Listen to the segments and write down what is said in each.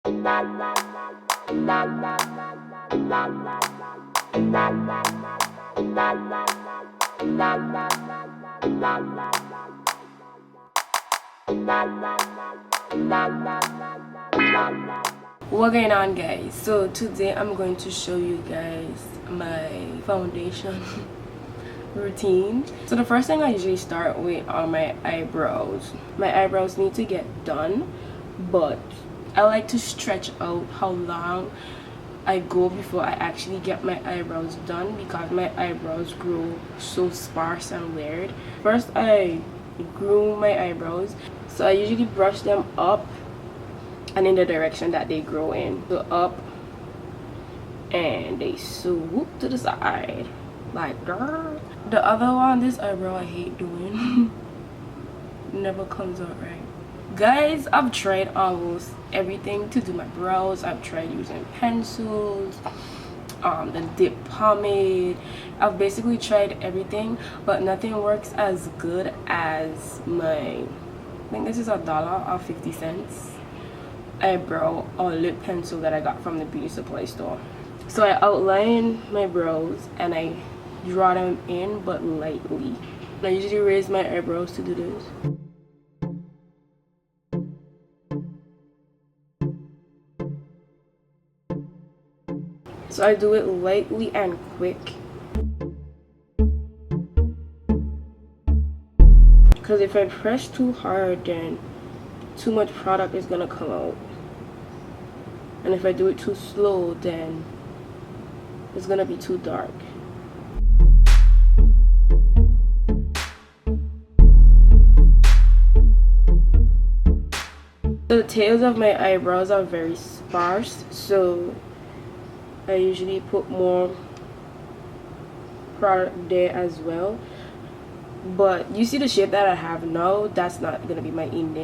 What going on, guys? So today I'm going to show you guys my foundation routine. So the first thing I usually start with are my eyebrows. My eyebrows need to get done, but I like to stretch out how long I go before I actually get my eyebrows done, because my eyebrows grow so sparse and weird. First I groom my eyebrows, so I usually brush them up and in the direction that they grow in. So up and they swoop to the side like that. The other one, this eyebrow I hate doing. Never comes out right. Guys, I've tried almost everything to do my brows. I've tried using pencils, the dip pomade. I've basically tried everything, but nothing works as good as my, I think this is $1.50 eyebrow or lip pencil that I got from the beauty supply store. So I outline my brows and I draw them in, but lightly. I usually raise my eyebrows to do this. So I do it lightly and quick, because if I press too hard, then too much product is gonna come out, and if I do it too slow, then it's gonna be too dark. The tails of my eyebrows are very sparse, so I usually put more product there as well. But you see the shape that I have now, that's not gonna be my end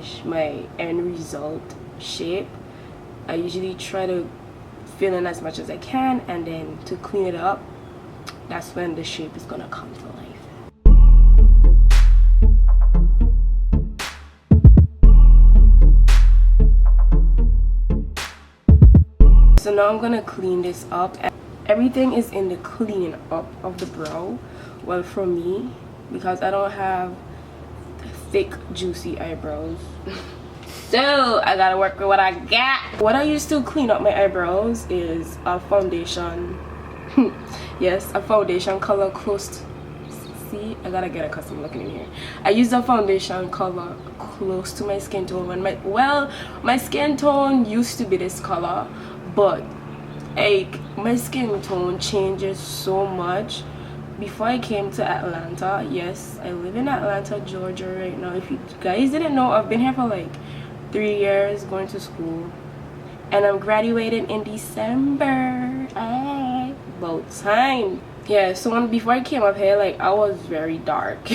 result shape. I usually try to fill in as much as I can, and then to clean it up, that's when the shape is gonna come to life. So now I'm gonna clean this up. Everything is in the cleaning up of the brow. Well, for me, because I don't have thick juicy eyebrows, so I gotta work with what I got. What I use to clean up my eyebrows is a foundation. Yes, a foundation color close to, see, I gotta get a custom looking in here. I use a foundation color close to my skin tone. When my skin tone used to be this color, but like my skin tone changes so much. Before I came to Atlanta, yes, I live in Atlanta, Georgia right now. If you guys didn't know, I've been here for like 3 years going to school, and I'm graduating in December. About time. Yeah, so before I came up here, like I was very dark.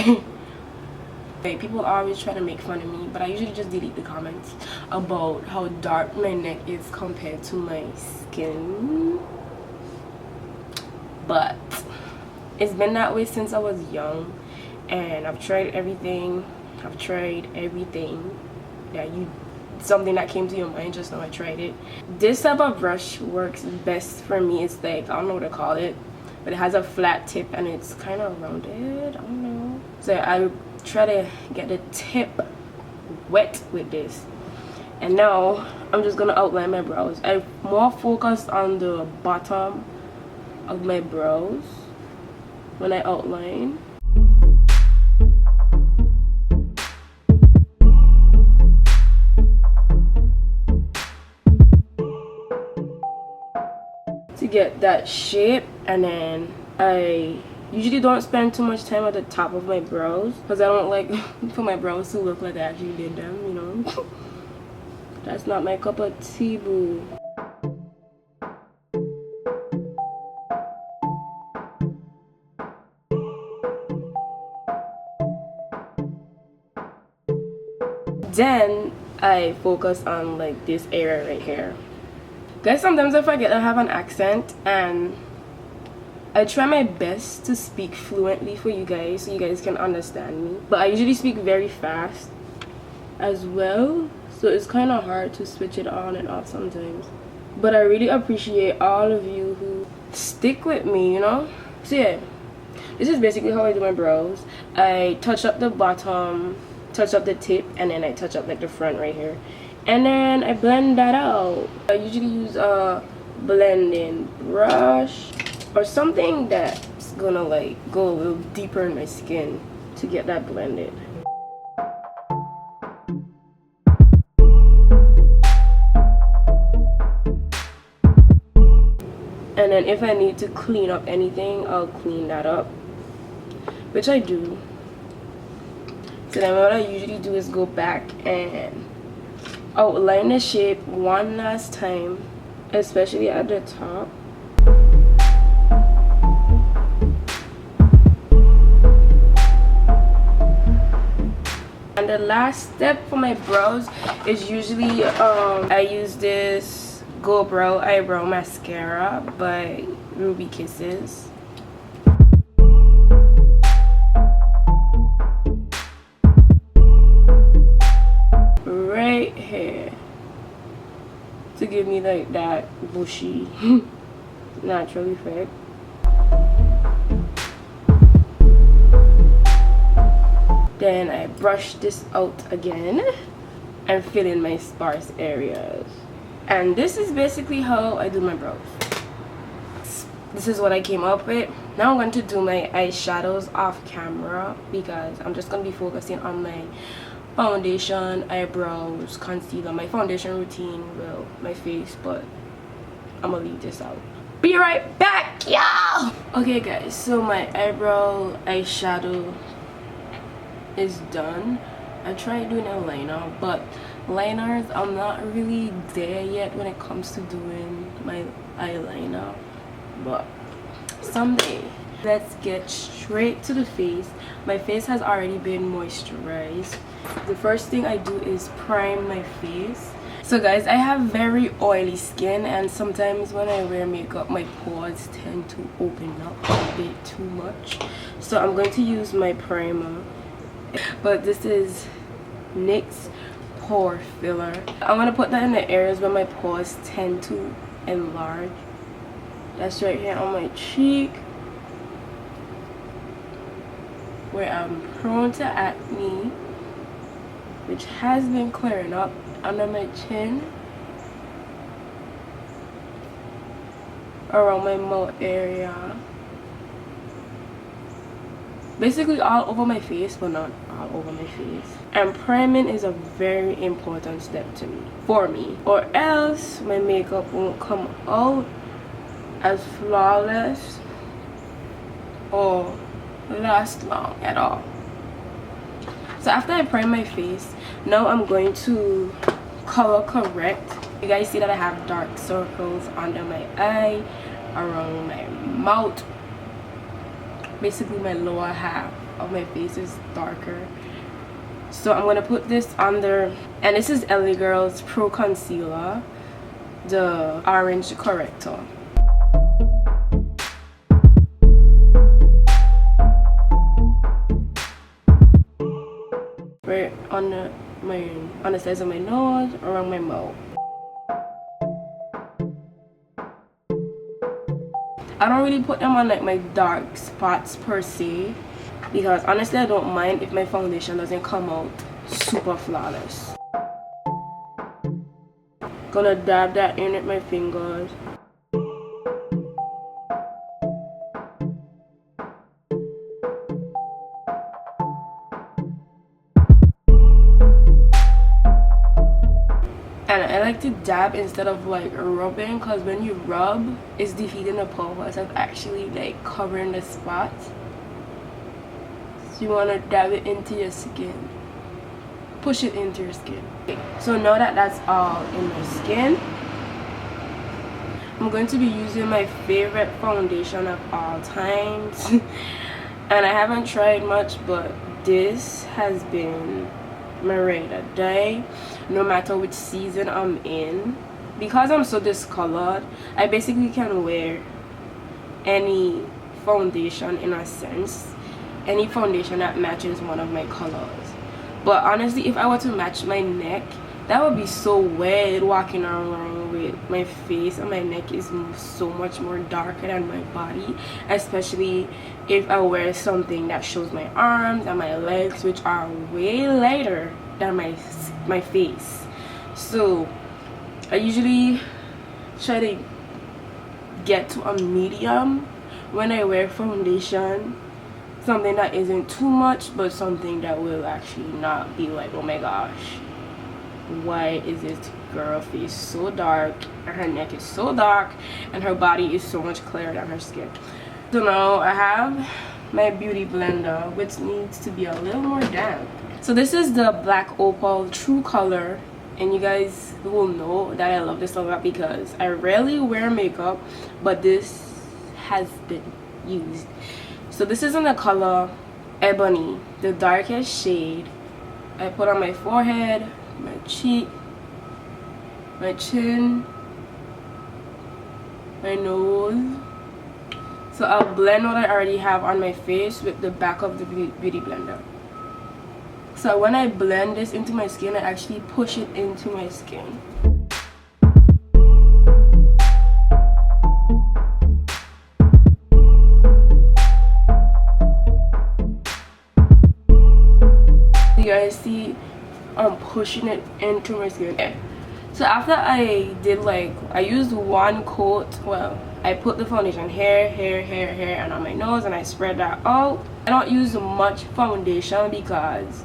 Like, people always try to make fun of me, but I usually just delete the comments about how dark my neck is compared to my skin. But it's been that way since I was young, and I've tried everything. Something that came to your mind just now, I tried it. This type of brush works best for me. It's like, I don't know what to call it, but it has a flat tip and it's kind of rounded. I don't know. So I try to get the tip wet with this, and now I'm just gonna outline my brows. I'm more focused on the bottom of my brows when I outline. To get that shape, and then I usually don't spend too much time at the top of my brows, because I don't like for my brows to look like I actually did them, you know. That's not my cup of tea, boo. Then I focus on like this area right here. Guys, sometimes I forget I have an accent, and I try my best to speak fluently for you guys so you guys can understand me, but I usually speak very fast as well, so it's kind of hard to switch it on and off sometimes. But I really appreciate all of you who stick with me, you know. So yeah, this is basically how I do my brows. I touch up the bottom, touch up the tip, and then I touch up like the front right here, and then I blend that out. I usually use a blending brush or something that's gonna like go a little deeper in my skin to get that blended. And then if I need to clean up anything, I'll clean that up, which I do. So then what I usually do is go back and outline the shape one last time, especially at the top. And the last step for my brows is usually I use this Go Brow Eyebrow Mascara by Ruby Kisses. Right here to give me like that bushy natural effect. Then I brush this out again and fill in my sparse areas. And this is basically how I do my brows. This is what I came up with. Now I'm going to do my eyeshadows off camera because I'm just going to be focusing on my foundation, eyebrows, concealer, my foundation routine, well, my face, but I'm going to leave this out. Be right back, y'all! Okay guys, so my eyebrow eyeshadow is done. I tried doing a liner, but liners, I'm not really there yet when it comes to doing my eyeliner, but someday. Let's get straight to the face. My face has already been moisturized. The first thing I do is prime my face. So guys, I have very oily skin, and sometimes when I wear makeup my pores tend to open up a bit too much, so I'm going to use my primer. But this is NYX pore filler. I'm gonna put that in the areas where my pores tend to enlarge. That's right here on my cheek, where I'm prone to acne, which has been clearing up, under my chin, around my mouth area, basically all over my face, but not all over my face. And priming is a very important step to me, for me, or else my makeup won't come out as flawless or last long at all. So after I prime my face, now I'm going to color correct. You guys see that I have dark circles under my eye, around my mouth. Basically my lower half of my face is darker. So I'm gonna put this under, and this is LA Girl's Pro Concealer, the orange corrector. Right on the sides of my nose, around my mouth. I don't really put them on like my dark spots per se, because honestly I don't mind if my foundation doesn't come out super flawless. Gonna dab that in with my fingers. And I like to dab instead of like rubbing, because when you rub, it's defeating the purpose of actually like covering the spots. So you want to dab it into your skin, push it into your skin. Okay, so now that that's all in my skin, I'm going to be using my favorite foundation of all times. And I haven't tried much, but this has been my ride or die, no matter which season I'm in. Because I'm so discolored, I basically can wear any foundation, in a sense, any foundation that matches one of my colors. But honestly, if I were to match my neck, That would be so weird walking around with my face and my neck is so much more darker than my body, especially if I wear something that shows my arms and my legs, which are way lighter than my face. So I usually try to get to a medium when I wear foundation, something that isn't too much but something that will actually not be like, oh my gosh, why is this girl face so dark and her neck is so dark and her body is so much clearer than her skin. So now I have my beauty blender, which needs to be a little more damp. So this is the Black Opal True Color, and you guys will know that I love this a lot because I rarely wear makeup, but this has been used. So this is in the color Ebony, the darkest shade. I put on my forehead, my cheek, my chin, my nose. So I'll blend what I already have on my face with the back of the beauty blender. So when I blend this into my skin, I actually push it into my skin. You guys see I'm pushing it into my skin. Okay. So after I did, like, I used one coat, well, I put the foundation here, and on my nose, and I spread that out. I don't use much foundation because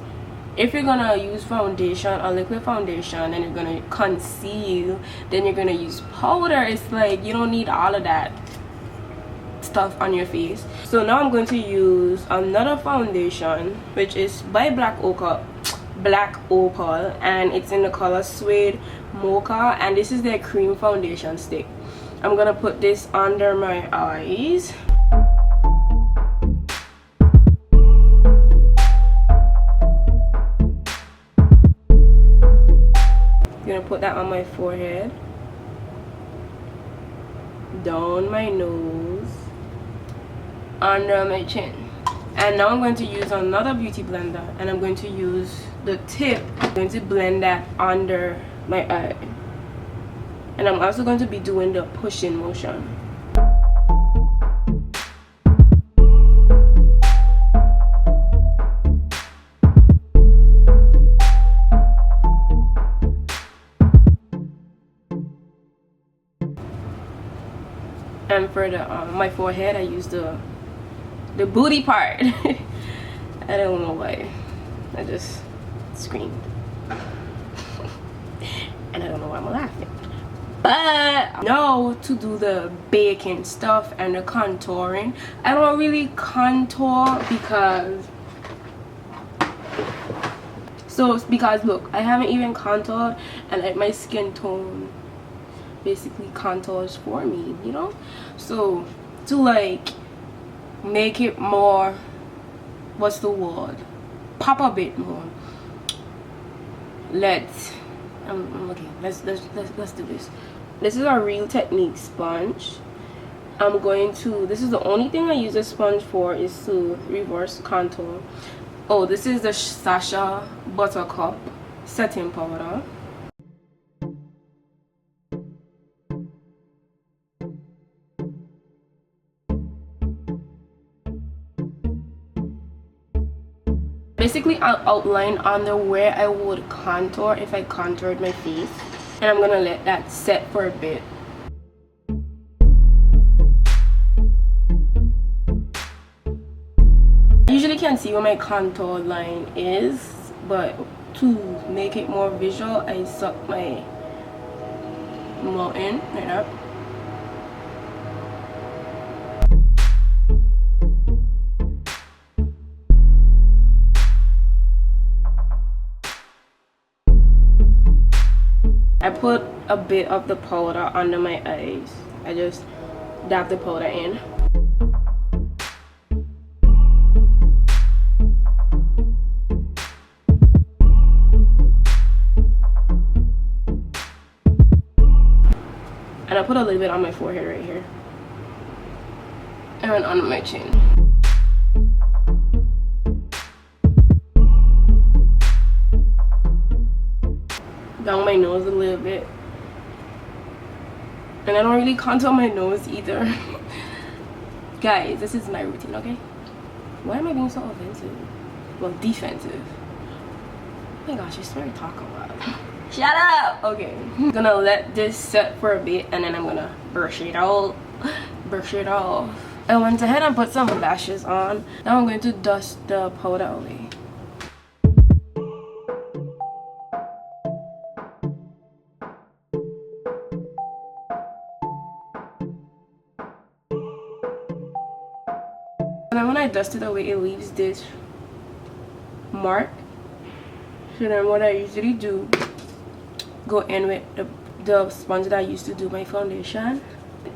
if you're gonna use foundation, a liquid foundation, and you're gonna conceal, then you're gonna use powder. It's like you don't need all of that stuff on your face. So now I'm going to use another foundation, which is by Black Opal, and it's in the color Suede Mocha, and this is their cream foundation stick. I'm gonna put this under my eyes. Gonna put that on my forehead, down my nose, under my chin. And now I'm going to use another beauty blender, and I'm going to use the tip. I'm going to blend that under my eye, and I'm also going to be doing the pushing motion. And for the my forehead, I use the booty part. I don't know why, I just screamed. And I don't know why I'm laughing. But now to do the baking stuff and the contouring. I don't really contour because look, I haven't even contoured, and like my skin tone basically contours for me, you know. So to like make it more, what's the word, pop a bit more, let's do this. This is a Real Technique sponge. This is the only thing I use a sponge for, is to reverse contour. Oh, this is the Sasha Buttercup setting powder. Basically, I'll outline under where I would contour if I contoured my face, and I'm gonna let that set for a bit. I usually can't see where my contour line is, but to make it more visual, I suck my mouth in like that. I put a bit of the powder under my eyes. I just dab the powder in. And I put a little bit on my forehead right here. And on my chin. down my nose a little bit. And I don't really contour my nose either. Guys, this is my routine, okay? Why am I being so offensive? Well, defensive. Oh my gosh, I swear I talk a lot. Shut up! Okay. I'm gonna let this set for a bit and then I'm gonna brush it out. Brush it off. I went ahead and put some lashes on. Now I'm going to dust the powder away. And when I dust it away, it leaves this mark. So then what I usually do, go in with the sponge that I used to do my foundation.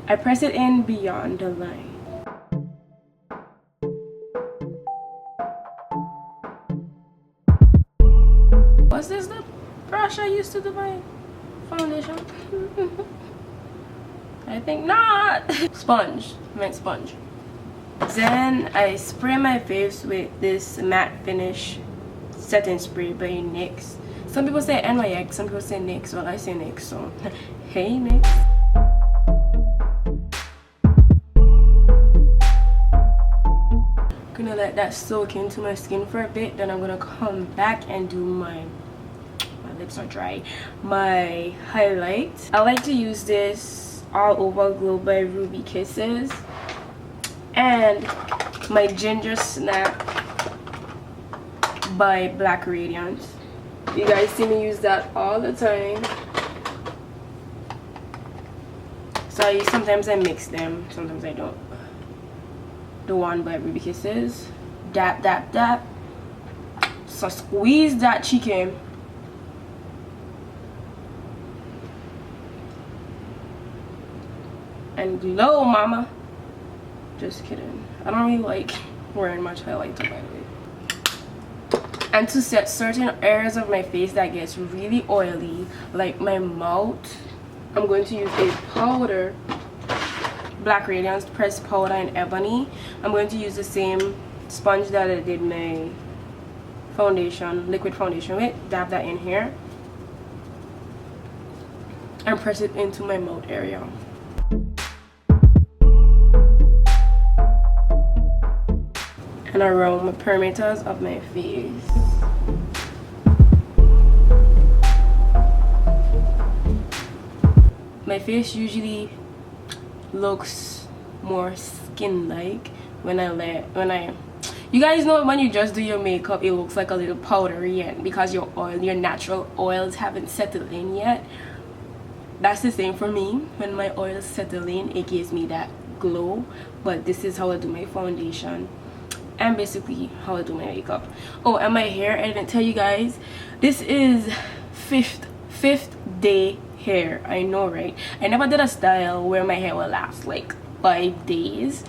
I press it in beyond the line. Was this the brush I used to do my foundation? I think not. Sponge, my sponge. Then I spray my face with this matte finish setting spray by NYX. Some people say NYX, some people say NYX. Well, I say NYX, so hey NYX. Gonna let that soak into my skin for a bit. Then I'm gonna come back and do my lips are dry. My highlight. I like to use this All Over Glow by Ruby Kisses. And my Ginger Snap by Black Radiance. You guys see me use that all the time. So sometimes I mix them, sometimes I don't. The one by Ruby Kisses. Dap, dap, dap. So squeeze that chicken. And glow, mama. Just kidding. I don't really like wearing much highlighter, by the way. And to set certain areas of my face that gets really oily, like my mouth, I'm going to use a powder, Black Radiance pressed powder in Ebony. I'm going to use the same sponge that I did my foundation, liquid foundation with. Dab that in here and press it into my mouth area. And around the perimeters of my face. My face usually looks more skin-like when I you guys know when you just do your makeup, it looks like a little powdery, and because your natural oils haven't settled in yet. That's the same for me. When my oils settle in, it gives me that glow. But this is how I do my foundation. And basically how I do my makeup. Oh, and my hair, I didn't tell you guys, this is fifth day hair. I know, right? I never did a style where my hair will last like 5 days.